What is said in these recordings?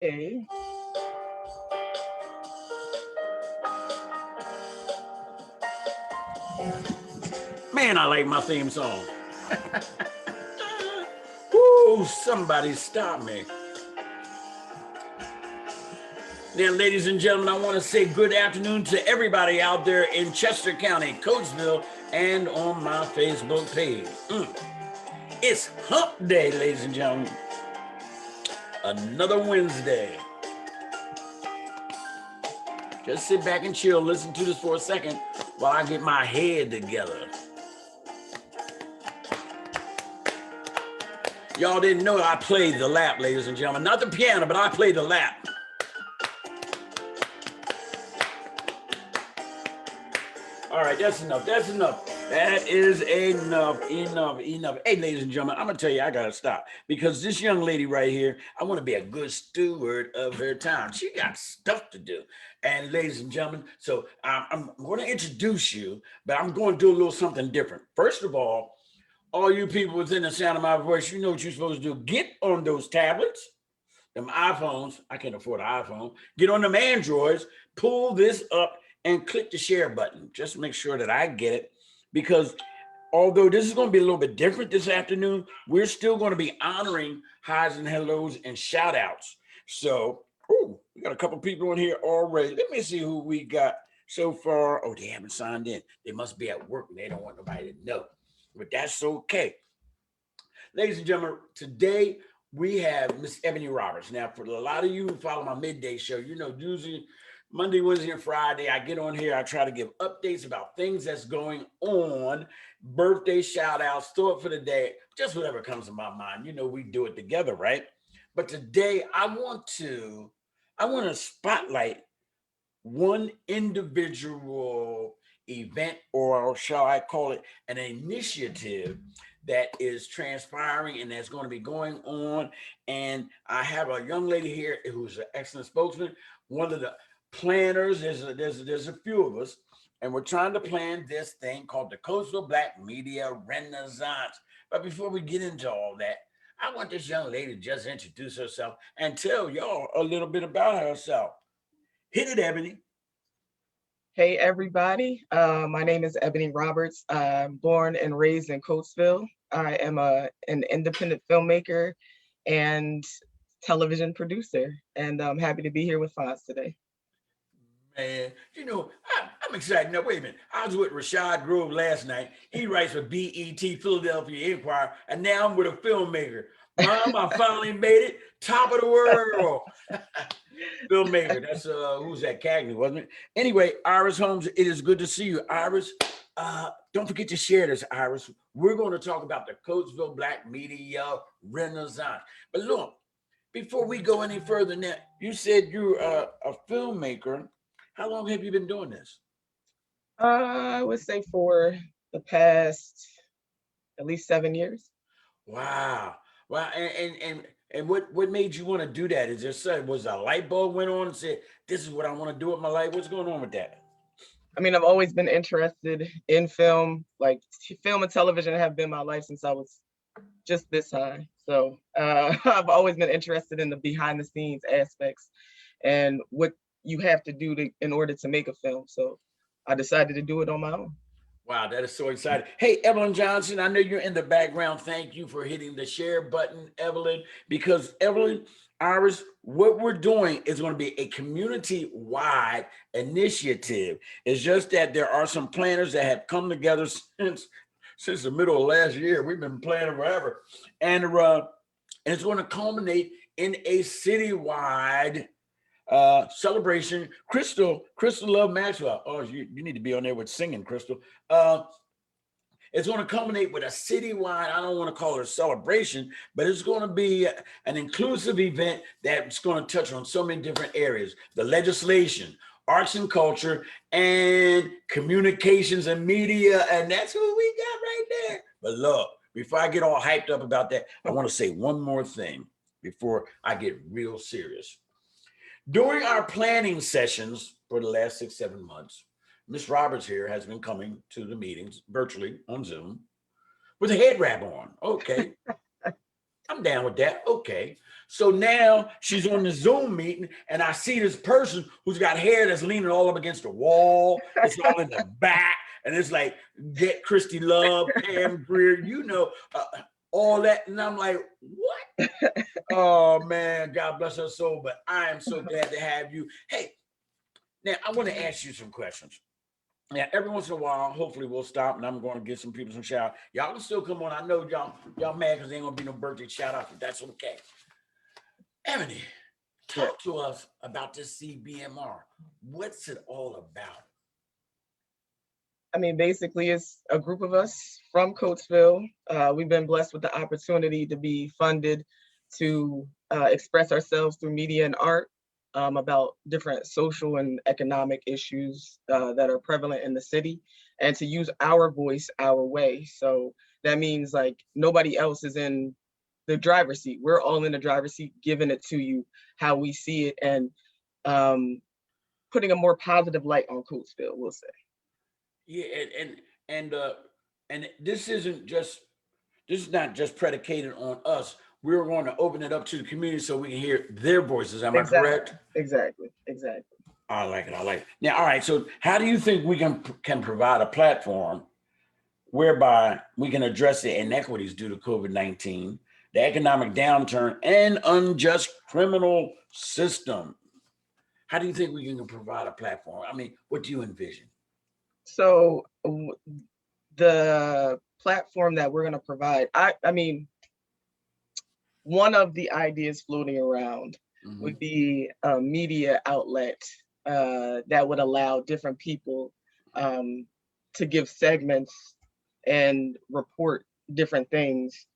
Hey, Man, I like my theme song. Woo, somebody stop me. Now, ladies and gentlemen, I want to say good afternoon to everybody out there in Chester County, Coatesville, and on my Facebook page. It's hump day, ladies and gentlemen. Another Wednesday. Just sit back and chill, listen to this for a second while I get my head together. Y'all didn't know I played the lap, ladies and gentlemen. Not the piano, but I played the lap. All right, that's enough. That's enough. That is enough. Hey, ladies and gentlemen, I'm going to tell you, I got to stop because this young lady right here, I want to be a good steward of her time. She got stuff to do. And ladies and gentlemen, so I'm going to introduce you, but I'm going to do a little something different. First of all you people within the sound of my voice, you know what you're supposed to do. Get on those tablets, them iPhones. I can't afford an iPhone. Get on them Androids, pull this up and click the share button. Just make sure that I get it, because although this is going to be a little bit different this afternoon, we're still going to be honoring highs and hellos and shout outs. So, we got a couple people in here already. Let me see who we got so far. Oh, they haven't signed in. They must be at work and they don't want nobody to know, but that's okay. Ladies and gentlemen, today we have Miss Ebony Roberts. Now, for a lot of you who follow my midday show, you know, usually Monday, Wednesday, and Friday, I get on here. I try to give updates about things that's going on, birthday shout outs, throw up for the day, just whatever comes to my mind. You know, we do it together, right? But today I want to spotlight one individual event, or shall I call it an initiative, that is transpiring and that's going to be going on. And I have a young lady here who's an excellent spokesman, one of the planners. There's a few of us, and we're trying to plan this thing called the Coastal Black Media Renaissance. But before we get into all that, I want this young lady to just introduce herself and tell y'all a little bit about herself. Hit it, Ebony. hey everybody. My name is Ebony Roberts. I'm born and raised in Coatesville. I am an independent filmmaker and television producer, and I'm happy to be here with Foz today. Man, you know, I'm excited. Now, wait a minute. I was with Rashad Grove last night. He writes for BET, Philadelphia Inquirer, and now I'm with a filmmaker. Mom, I finally made it. Top of the world. Filmmaker. That's who's that? Cagney, wasn't it? Anyway, Iris Holmes, it is good to see you, Iris. Don't forget to share this, Iris. We're going to talk about the Coatesville Black Media Renaissance. But look, before we go any further, now you said you're a filmmaker. How long have you been doing this? I would say for the past at least 7 years. Wow, wow, and what made you want to do that? Is there something, was a light bulb went on and said, "This is what I want to do with my life"? What's going on with that? I mean, I've always been interested in film. Like film and television have been my life since I was just this high. So I've always been interested in the behind the scenes aspects and what you have to do in order to make a film. So I decided to do it on my own. Wow, that is so exciting. Hey, Evelyn Johnson, I know you're in the background. Thank you for hitting the share button, Evelyn, because Evelyn, Iris, what we're doing is going to be a community-wide initiative. It's just that there are some planners that have come together since the middle of last year. We've been planning forever. And it's going to culminate in a citywide celebration. Crystal Love Maxwell. Oh, you need to be on there with singing, Crystal. Uh, it's going to culminate with a citywide, I don't want to call it a celebration, but it's going to be an inclusive event that's going to touch on so many different areas: the legislation, arts and culture, and communications and media. And that's what we got right there. But look, before I get all hyped up about that, I want to say one more thing before I get real serious. During our planning sessions for the last 6, 7 months, Miss Roberts here has been coming to the meetings virtually on Zoom with a head wrap on. Okay. I'm down with that. Okay. So now she's on the Zoom meeting, and I see this person who's got hair that's leaning all up against the wall. It's all in the back, and it's like Get Christy Love, Pam Grier, all that. And I'm like, what? Oh man, God bless her soul. But I am so glad to have you. Hey, now I want to ask you some questions. Yeah, every once in a while, hopefully we'll stop and I'm going to give some people some shout out. Y'all can still come on. I know y'all mad because there ain't gonna be no birthday shout out, but that's okay. Ebony, talk to us about this CBMR. What's it all about? I mean, basically, it's a group of us from Coatesville. We've been blessed with the opportunity to be funded to express ourselves through media and art about different social and economic issues that are prevalent in the city, and to use our voice our way. So that means like nobody else is in the driver's seat. We're all in the driver's seat, giving it to you how we see it, and putting a more positive light on Coatesville, we'll say. Yeah, and this is not just predicated on us. We're going to open it up to the community so we can hear their voices. Am I correct? Exactly. I like it. I like it. Now, all right. So, how do you think we can provide a platform whereby we can address the inequities due to COVID-19, the economic downturn, and unjust criminal system? How do you think we can provide a platform? I mean, what do you envision? So the platform that we're going to provide, I mean, one of the ideas floating around would be a media outlet that would allow different people to give segments and report different things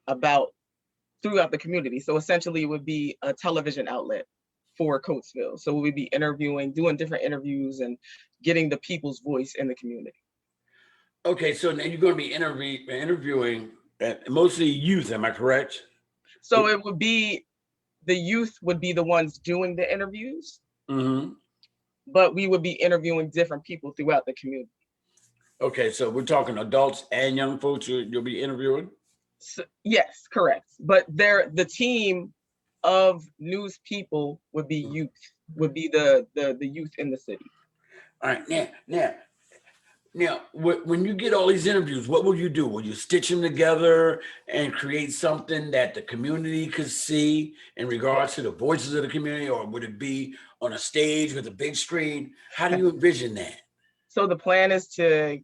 about throughout the community. So essentially it would be a television outlet for Coatesville. So we'd be interviewing, doing different interviews and getting the people's voice in the community. Okay, so now you're going to be interviewing mostly youth, am I correct? So it would be, the youth would be the ones doing the interviews, but we would be interviewing different people throughout the community. Okay, so we're talking adults and young folks you'll be interviewing? So, yes, correct. But the team of news people would be youth, would be the youth in the city. All right, now, when you get all these interviews, what will you do? Will you stitch them together and create something that the community could see in regards to the voices of the community, or would it be on a stage with a big screen? How do you envision that? So the plan is to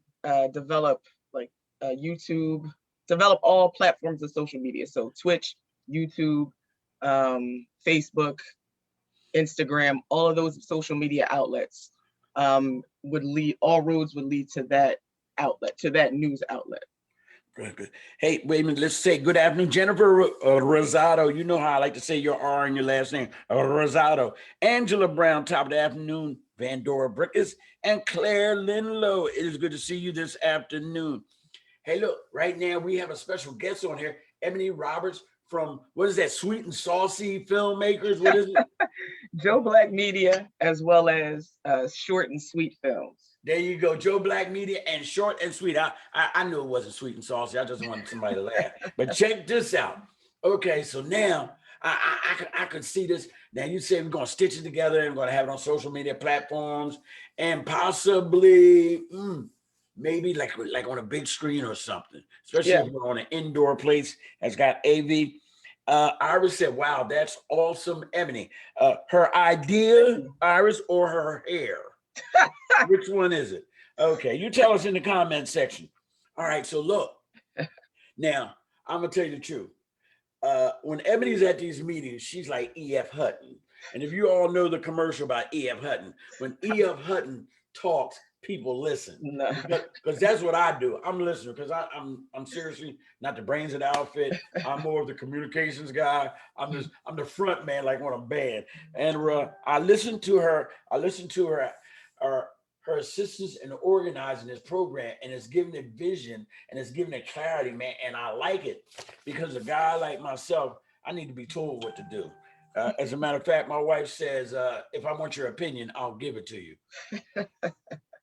develop like YouTube, develop all platforms of social media. So Twitch, YouTube, Facebook, Instagram, all of those social media outlets all roads would lead to that outlet, to that news outlet. Good. Hey, wait a minute. Let's say good afternoon, Jennifer Rosado. You know how I like to say your R in your last name, Rosado. Angela Brown, top of the afternoon. Vandora Brickers and Claire Linlow. It is good to see you this afternoon. Hey, look, right now we have a special guest on here, Ebony Roberts from, what is that, Sweet and Saucy Filmmakers? What is it? Joe Black Media, as well as Short and Sweet Films. There you go, Joe Black Media and Short and Sweet. I knew it wasn't sweet and saucy. I just wanted somebody to laugh. But check this out. Okay, so now I could see this. Now you say we're going to stitch it together and we're going to have it on social media platforms and possibly maybe like on a big screen or something, especially if you're on an indoor place that's got AV. Iris said, wow, that's awesome, Ebony. Her idea, Iris, or her hair? Which one is it? Okay, you tell us in the comment section. All right, so look, now I'm going to tell you the truth. When Ebony's at these meetings, she's like E.F. Hutton. And if you all know the commercial about E.F. Hutton, when E.F. Hutton talks, people listen. Because that's what I do. I'm listening because I'm seriously not the brains of the outfit. I'm more of the communications guy. I'm the front man, like on a band. And I listen to her. Her assistance in organizing this program, and it's giving it vision and it's giving it clarity, man. And I like it because a guy like myself, I need to be told what to do. As a matter of fact, my wife says, if I want your opinion, I'll give it to you.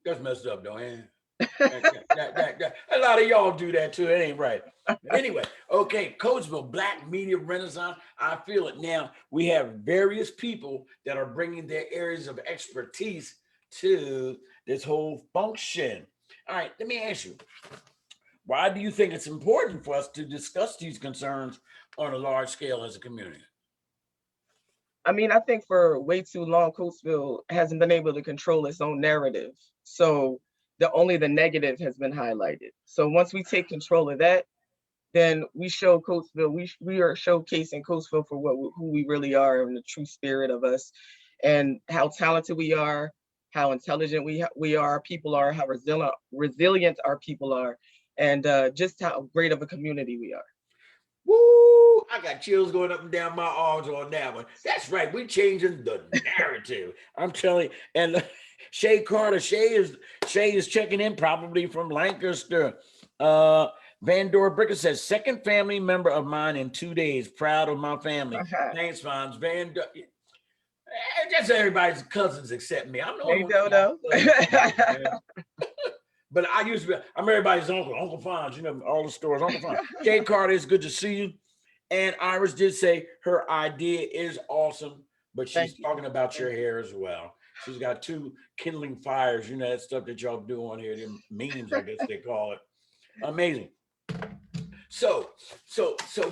That's messed up, though, man. A lot of y'all do that too. It ain't right. But anyway, okay, Coatesville Black Media Renaissance. I feel it now. We have various people that are bringing their areas of expertise to this whole function. All right, let me ask you, why do you think it's important for us to discuss these concerns on a large scale as a community? I mean, I think for way too long, Coatesville hasn't been able to control its own narrative. So only the negative has been highlighted. So once we take control of that, then we show Coatesville, we are showcasing Coatesville for who we really are and the true spirit of us, and how talented we are, how intelligent we are, people are, how resilient our people are, and just how great of a community we are. Woo! I got chills going up and down my arms on that one. That's right. We're changing the narrative. I'm telling you. And Shay Carter, Shay is checking in probably from Lancaster. Van Dor Bricker says, second family member of mine in 2 days. Proud of my family. Thanks, Fonz. Van Dor. Just everybody's cousins except me. I'm the only one. But I'm everybody's uncle, Uncle Fonz, you know, all the stores, Uncle Fonz. Jay Carter, it's good to see you. And Iris did say her idea is awesome, but she's talking about your hair as well. She's got 2 kindling fires, you know, that stuff that y'all do on here, the memes, I guess they call it. Amazing. So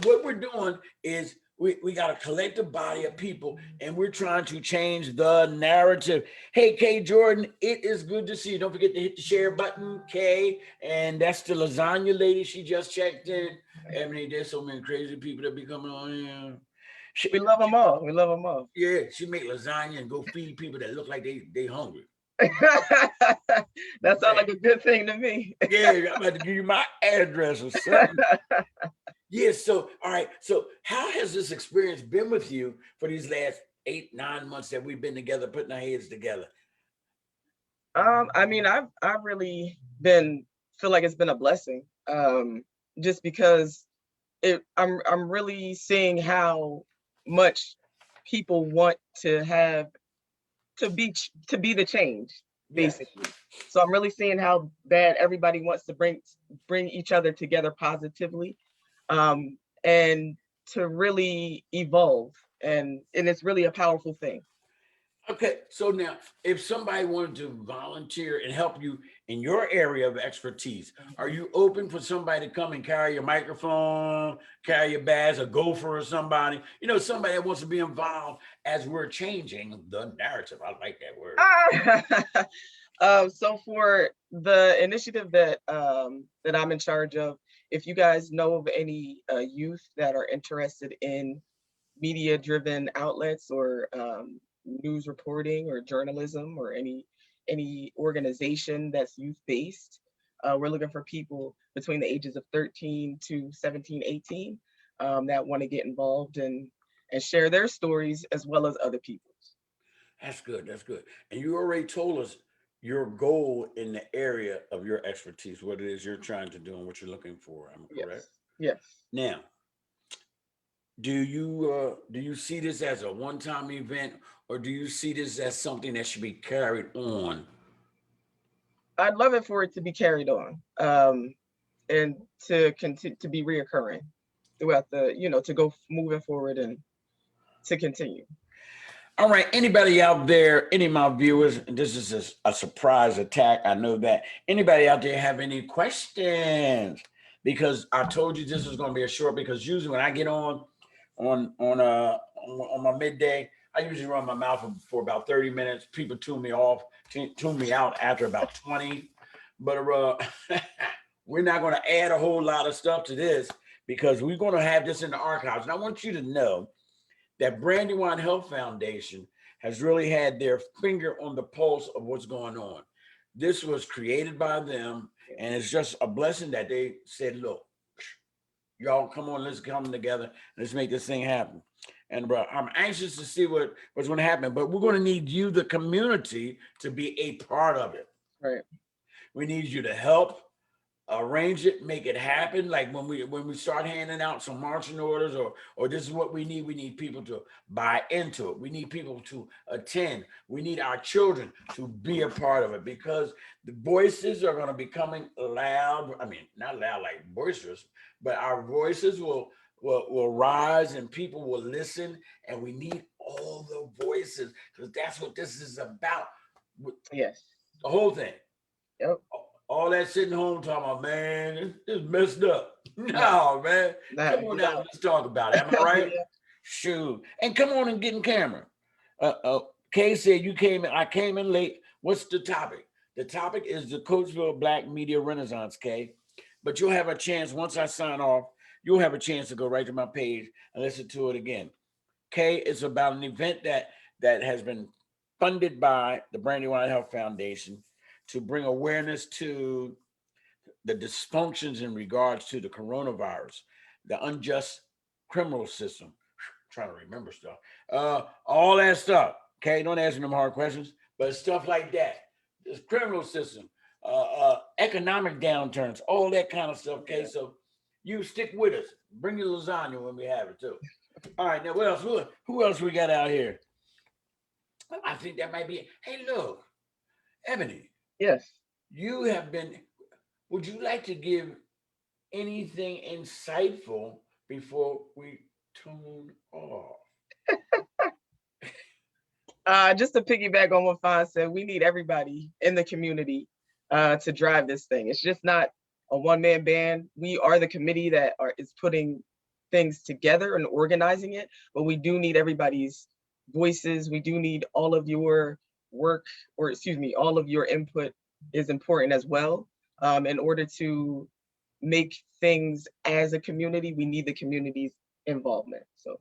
what we're doing is we got a collective body of people, and we're trying to change the narrative. Hey, Kay Jordan, it is good to see you. Don't forget to hit the share button, Kay. And that's the lasagna lady. She just checked in. Ebony, there's so many crazy people that be coming on here. We love them all. We love them all. Yeah, she make lasagna and go feed people that look like they hungry. That sounds like a good thing to me. Yeah, I'm about to give you my address or something. Yeah, so, all right. So how has this experience been with you for these last 8-9 months that we've been together, putting our heads together? I mean, I've really feel like it's been a blessing. Just because I'm really seeing how much people want to be the change, basically. Yes. So I'm really seeing how bad everybody wants to bring each other together positively. And to really evolve, and it's really a powerful thing. Okay, so now if somebody wanted to volunteer and help you in your area of expertise, are you open for somebody to come and carry your microphone, carry your bags, a gopher or somebody, you know, somebody that wants to be involved as we're changing the narrative? I like that word. So for the initiative that I'm in charge of, if you guys know of any youth that are interested in media-driven outlets or news reporting or journalism or any organization that's youth-based, we're looking for people between the ages of 13 to 17, 18 that want to get involved and share their stories as well as other people's. That's good. That's good. And you already told us your goal in the area of your expertise, what it is you're trying to do and what you're looking for. Am I correct? Yes. Now, do you see this as a one-time event, or do you see this as something that should be carried on? I'd love it for it to be carried on, and to continue to be reoccurring throughout to go moving forward and to continue. All right, anybody out there, any of my viewers, and this is a surprise attack, I know that. Anybody out there have any questions? Because I told you this was going to be a short, because usually when I get on my midday, I usually run my mouth for about 30 minutes. People tune me out after about 20. But we're not going to add a whole lot of stuff to this, because we're going to have this in the archives. And I want you to know that Brandywine Health Foundation has really had their finger on the pulse of what's going on. This was created by them, and it's just a blessing that they said, look, y'all come on, let's come together, let's make this thing happen. And I'm anxious to see what's going to happen, but we're going to need you, the community, to be a part of it. Right. We need you to help arrange it, make it happen. Like when we start handing out some marching orders, or this is what we need people to buy into it. We need people to attend. We need our children to be a part of it, because the voices are going to be coming loud. I mean, not loud like boisterous, but our voices will rise and people will listen, and we need all the voices, because that's what this is about. Yes. The whole thing. Yep. All that sitting home talking about, man, it's messed up. No, man. Come on now, let's talk about it. Am I right? Yeah. Shoot. And come on and get in camera. Kay said I came in late. What's the topic? The topic is the Coatesville Black Media Renaissance, Kay. But you'll have a chance, once I sign off, you'll have a chance to go right to my page and listen to it again. Kay, it's about an event that has been funded by the Brandywine Health Foundation to bring awareness to the dysfunctions in regards to the coronavirus, the unjust criminal system. Trying to remember stuff, all that stuff. Okay, don't ask me them hard questions, but stuff like that. This criminal system, economic downturns, all that kind of stuff. Okay, so you stick with us. Bring your lasagna when we have it too. All right, now what else? Who else we got out here? I think that might be it. Hey, look, Ebony. Yes. You have been. Would you like to give anything insightful before we tune off? Just to piggyback on what Fawn said, we need everybody in the community to drive this thing. It's just not a one-man band. We are the committee that is putting things together and organizing it, but we do need everybody's voices. We do need all of your work, or excuse me, all of your input is important as well. In order to make things as a community, we need the community's involvement. So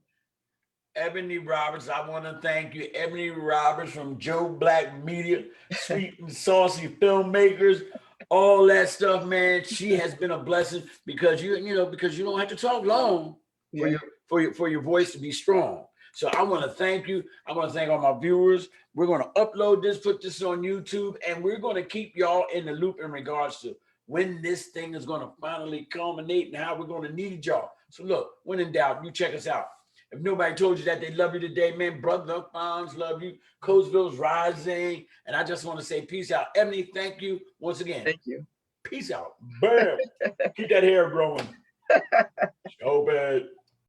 Ebony Roberts, I want to thank you. Ebony Roberts from Joe Black Media, Sweet and Saucy Filmmakers, all that stuff, man. She has been a blessing, because because you don't have to talk long for your voice to be strong. So I want to thank you. I want to thank all my viewers. We're going to upload this, put this on YouTube, and we're going to keep y'all in the loop in regards to when this thing is going to finally culminate and how we're going to need y'all. So look, when in doubt, you check us out. If nobody told you that they love you today, man, Brother Fonz love you. Coatesville's rising. And I just want to say peace out. Ebony, thank you once again. Thank you. Peace out. Bam. Keep that hair growing. So bad.